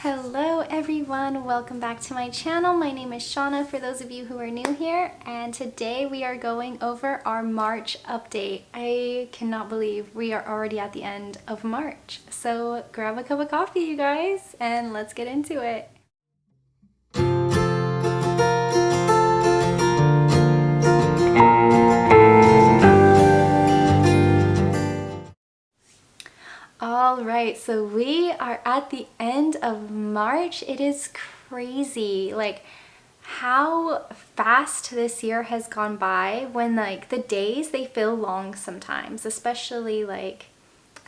Hello everyone, welcome back to my channel. My name is Shauna for those of you who are new here, and today we are going over our March update. I cannot believe we are already at the end of March. So grab a cup of coffee, you guys, and let's get into it. All right, so we are at the end of March. It is crazy, like how fast this year has gone by when like the days, they feel long sometimes, especially like,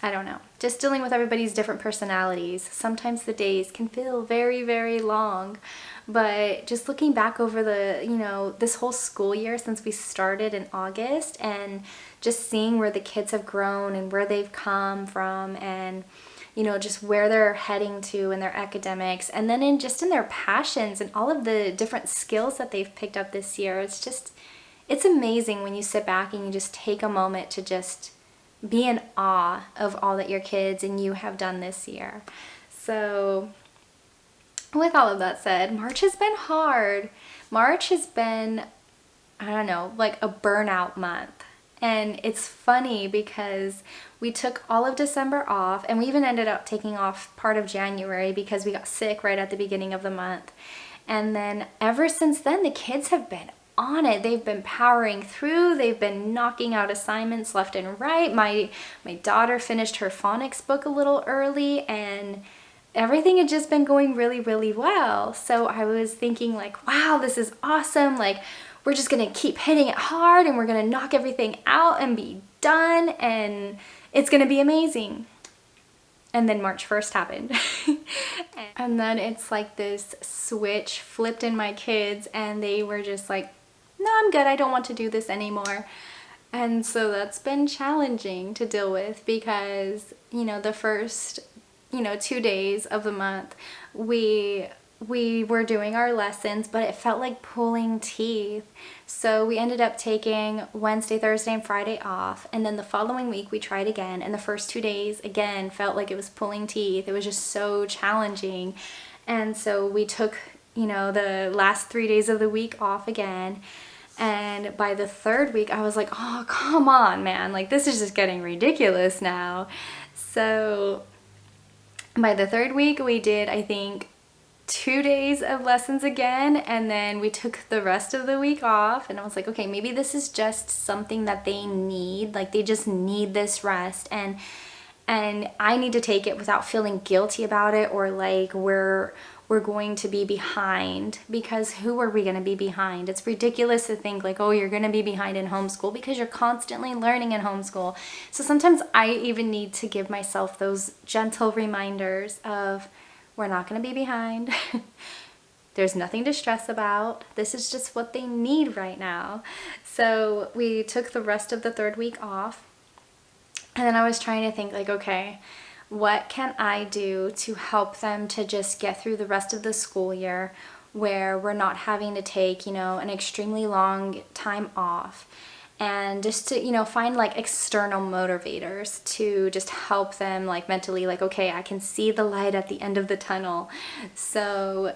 I don't know, just dealing with everybody's different personalities. Sometimes the days can feel very, very long. But just looking back over this whole school year since we started in August, and just seeing where the kids have grown and where they've come from, and just where they're heading to in their academics, and then in their passions and all of the different skills that they've picked up this year. It's amazing when you sit back and you just take a moment to just be in awe of all that your kids and you have done this year. So with all of that said, March has been hard. March has been, I don't know, like a burnout month. And it's funny because we took all of December off, and we even ended up taking off part of January because we got sick right at the beginning of the month. And then ever since then, the kids have been on it. They've been powering through. They've been knocking out assignments left and right. My daughter finished her Phonics book a little early, and everything had just been going really, really well. So I was thinking like, wow, this is awesome. Like, we're just gonna keep hitting it hard and we're gonna knock everything out and be done, and it's gonna be amazing. And then March 1st happened. And then it's like this switch flipped in my kids, and they were just like, no, I'm good, I don't want to do this anymore. And so that's been challenging to deal with because, the first 2 days of the month, we were doing our lessons, but it felt like pulling teeth. So we ended up taking Wednesday, Thursday, and Friday off. And then the following week we tried again. And the first 2 days, again, felt like it was pulling teeth. It was just so challenging. And so we took, the last 3 days of the week off again. And by the third week, I was like, oh, come on, man. Like, this is just getting ridiculous now. So by the third week, we did, I think, 2 days of lessons again, and then we took the rest of the week off. And I was like, okay, maybe this is just something that they need. Like, they just need this rest, and I need to take it without feeling guilty about it, or like we're going to be behind, because who are we going to be behind? It's ridiculous to think like, oh, you're going to be behind in homeschool, because you're constantly learning in homeschool. So sometimes I even need to give myself those gentle reminders of, we're not going to be behind. There's nothing to stress about. This is just what they need right now. So we took the rest of the third week off, and then I was trying to think like, okay, what can I do to help them to just get through the rest of the school year where we're not having to take, an extremely long time off, and just to, find like external motivators to just help them like mentally, like, okay, I can see the light at the end of the tunnel. So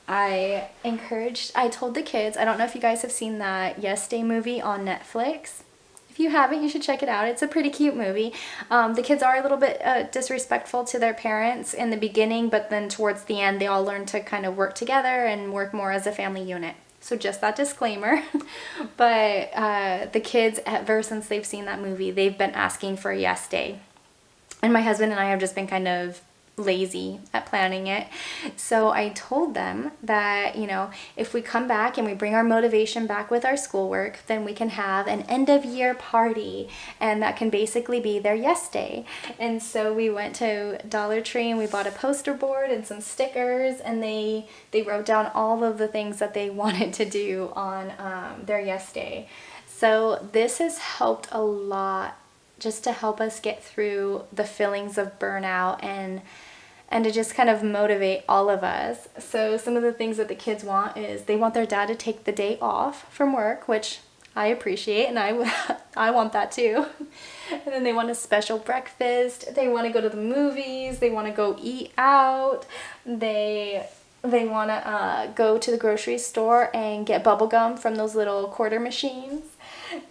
I told the kids, I don't know if you guys have seen that Yes Day movie on Netflix. If you haven't, you should check it out. It's a pretty cute movie. The kids are a little bit disrespectful to their parents in the beginning, but then towards the end, they all learn to kind of work together and work more as a family unit. So just that disclaimer. But the kids, ever since they've seen that movie, they've been asking for a Yes Day. And my husband and I have just been kind of lazy at planning it. So I told them that, if we come back and we bring our motivation back with our schoolwork, then we can have an end of year party, and that can basically be their Yes Day. And so we went to Dollar Tree and we bought a poster board and some stickers, and they wrote down all of the things that they wanted to do on their Yes Day. So this has helped a lot, just to help us get through the feelings of burnout and to just kind of motivate all of us. So some of the things that the kids want is, they want their dad to take the day off from work, which I appreciate, and I want that too. And then they want a special breakfast. They want to go to the movies. They want to go eat out. They want to go to the grocery store and get bubble gum from those little quarter machines.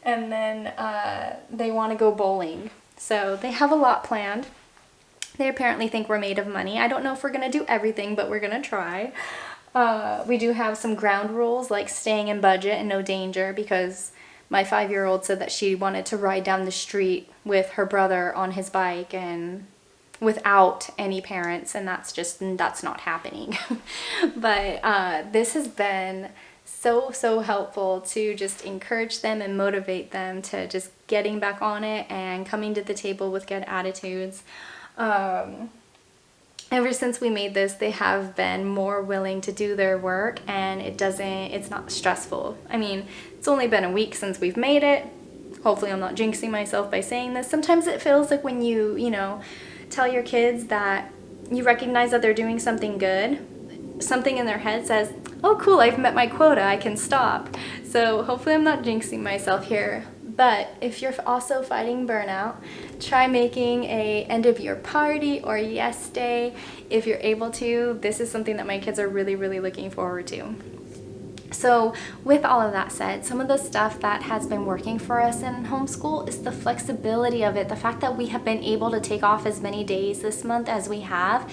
And then they want to go bowling. So they have a lot planned. They apparently think we're made of money. I don't know if we're going to do everything, but we're going to try. We do have some ground rules like staying in budget and no danger, because my 5-year-old said that she wanted to ride down the street with her brother on his bike and without any parents, and that's not happening. But this has been so helpful to just encourage them and motivate them to just getting back on it and coming to the table with good attitudes. Ever since we made this, they have been more willing to do their work, and it's not stressful. I mean, it's only been a week since we've made it. Hopefully I'm not jinxing myself by saying this. Sometimes it feels like when you tell your kids that you recognize that they're doing something good, something in their head says, oh cool, I've met my quota, I can stop. So hopefully I'm not jinxing myself here. But if you're also fighting burnout, try making a end of year party or yes day if you're able to. This is something that my kids are really looking forward to. So with all of that said, some of the stuff that has been working for us in homeschool is the flexibility of it. The fact that we have been able to take off as many days this month as we have,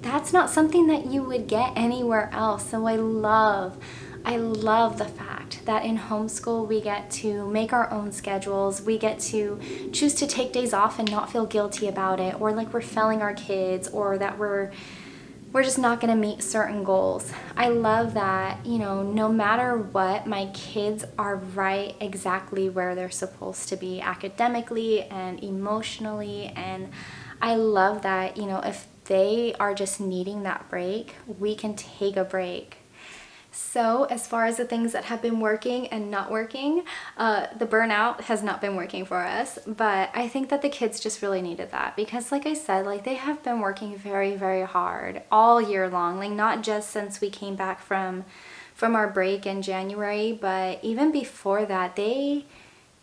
that's not something that you would get anywhere else. So I love the fact that in homeschool we get to make our own schedules. We get to choose to take days off and not feel guilty about it, or like we're failing our kids, or that we're just not going to meet certain goals. I love that, no matter what, my kids are right exactly where they're supposed to be academically and emotionally. And I love that, if they are just needing that break, we can take a break. So as far as the things that have been working and not working, the burnout has not been working for us, but I think that the kids just really needed that, because like I said, like they have been working very hard all year long, like not just since we came back from our break in January, but even before that, they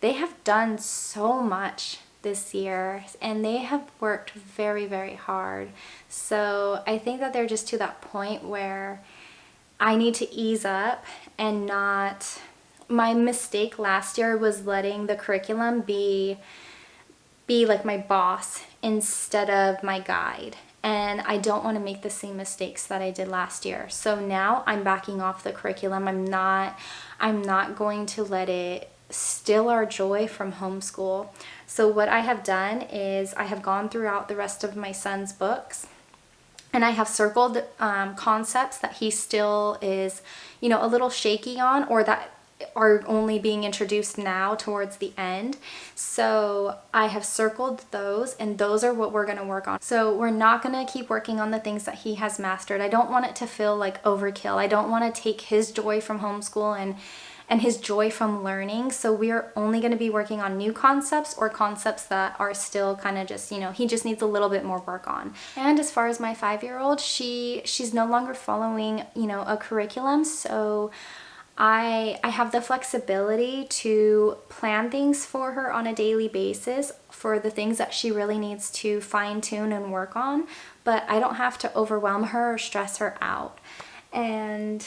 have done so much this year, and they have worked very hard. So I think that they're just to that point where I need to ease up and not... My mistake last year was letting the curriculum be like my boss instead of my guide. And I don't want to make the same mistakes that I did last year. So now I'm backing off the curriculum. I'm not going to let it steal our joy from homeschool. So what I have done is I have gone throughout the rest of my son's books, and I have circled concepts that he still is, a little shaky on, or that are only being introduced now towards the end. So I have circled those, and those are what we're going to work on. So we're not going to keep working on the things that he has mastered. I don't want it to feel like overkill. I don't want to take his joy from homeschool and his joy from learning. So we are only going to be working on new concepts, or concepts that are still kind of just, he just needs a little bit more work on. And as far as my 5-year-old, she's no longer following, a curriculum. So I have the flexibility to plan things for her on a daily basis for the things that she really needs to fine tune and work on, but I don't have to overwhelm her or stress her out. And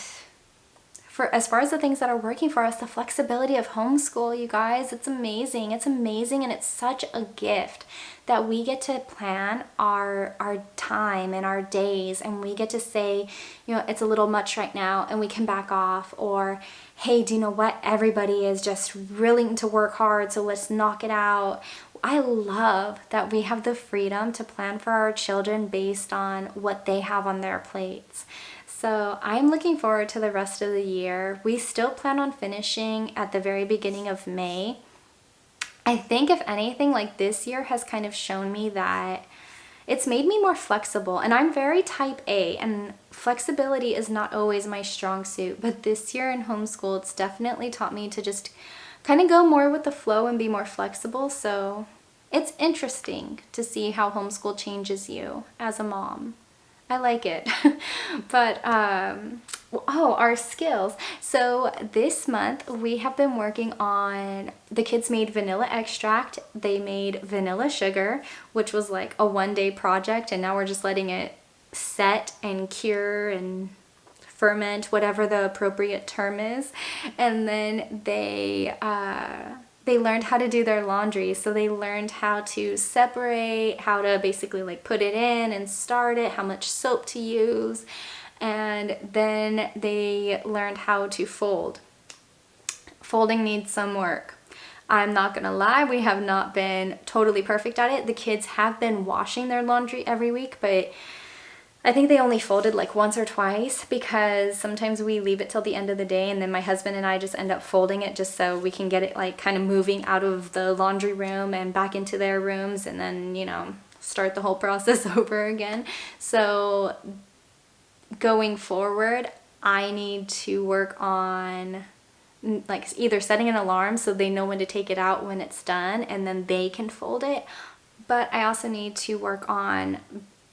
as far as the things that are working for us, the flexibility of homeschool, you guys, it's amazing. It's amazing, and it's such a gift that we get to plan our time and our days, and we get to say, it's a little much right now and we can back off, or hey, do you know what? Everybody is just willing to work hard, so let's knock it out. I love that we have the freedom to plan for our children based on what they have on their plates. So I'm looking forward to the rest of the year. We still plan on finishing at the very beginning of May. I think if anything, like this year has kind of shown me that it's made me more flexible, and I'm very type A, and flexibility is not always my strong suit, but this year in homeschool, it's definitely taught me to just kind of go more with the flow and be more flexible. So it's interesting to see how homeschool changes you as a mom. I like it. But Oh, our skills. So this month we have been working on, the kids made vanilla extract, they made vanilla sugar, which was like a 1-day project, and now we're just letting it set and cure and ferment, whatever the appropriate term is. And then they learned how to do their laundry. So they learned how to separate, how to basically like put it in and start it, how much soap to use. And then they learned how to fold. Folding needs some work. I'm not gonna lie, we have not been totally perfect at it. The kids have been washing their laundry every week, but I think they only folded like once or twice, because sometimes we leave it till the end of the day and then my husband and I just end up folding it just so we can get it like kind of moving out of the laundry room and back into their rooms, and then, you know, start the whole process over again. So going forward, I need to work on like either setting an alarm so they know when to take it out when it's done and then they can fold it. But I also need to work on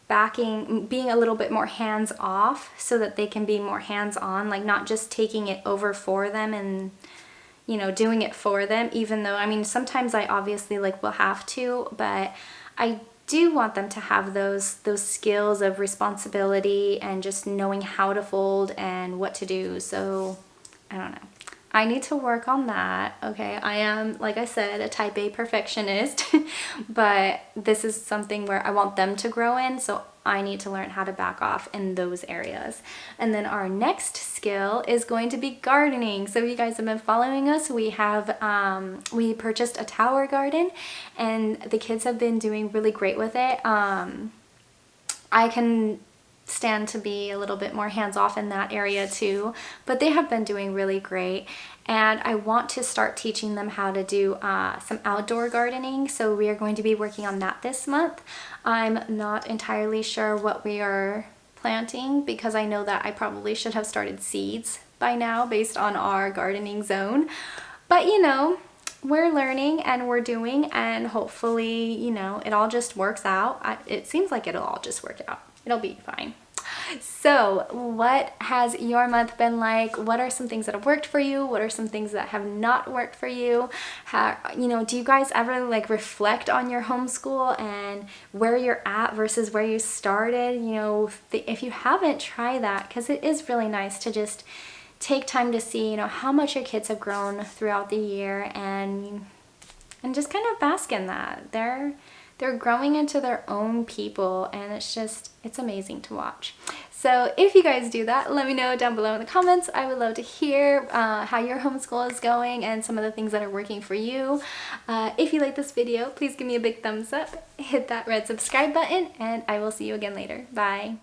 being a little bit more hands off so that they can be more hands on, like not just taking it over for them and, you know, doing it for them, even though, I mean, sometimes I obviously like will have to, but I do want them to have those skills of responsibility and just knowing how to fold and what to do. So I don't know. I need to work on that, okay? I am, like I said, a type A perfectionist, but this is something where I want them to grow in, so I need to learn how to back off in those areas. And then our next skill is going to be gardening. So if you guys have been following us, we we purchased a tower garden, and the kids have been doing really great with it. I can stand to be a little bit more hands-off in that area too, but they have been doing really great, and I want to start teaching them how to do some outdoor gardening, so we are going to be working on that this month. I'm not entirely sure what we are planting, because I know that I probably should have started seeds by now based on our gardening zone, but you know, we're learning and we're doing, and hopefully, you know, it all just works out. It seems like it'll all just work out. It'll be fine. So what has your month been like? What are some things that have worked for you? What are some things that have not worked for you? You know, do you guys ever like reflect on your homeschool and where you're at versus where you started? You know, if you haven't, try that, because it is really nice to just take time to see, you know, how much your kids have grown throughout the year, and just kind of bask in that. They're growing into their own people, and it's amazing to watch. So if you guys do that, let me know down below in the comments. I would love to hear how your homeschool is going and some of the things that are working for you. If you like this video, please give me a big thumbs up, hit that red subscribe button, and I will see you again later. Bye.